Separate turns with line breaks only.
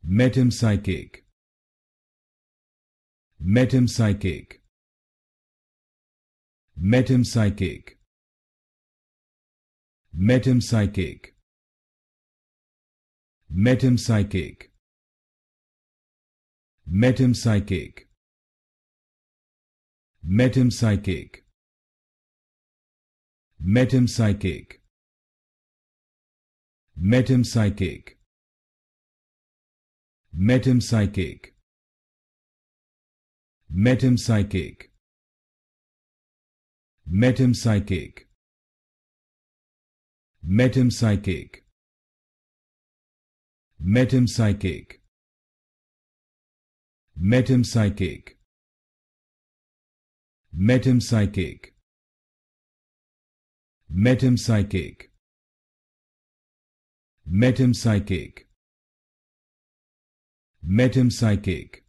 Metempsychic. Metempsychic. Metempsychic. Metempsychic. Metempsychic. Metempsychic. Metempsychic. Metempsychic. Metempsychic. Metempsychic. Metempsychic. Metempsychic. Metempsychic. Metempsychic. Metempsychic. Metempsychic. Metempsychic. Metempsychic. Metempsychic.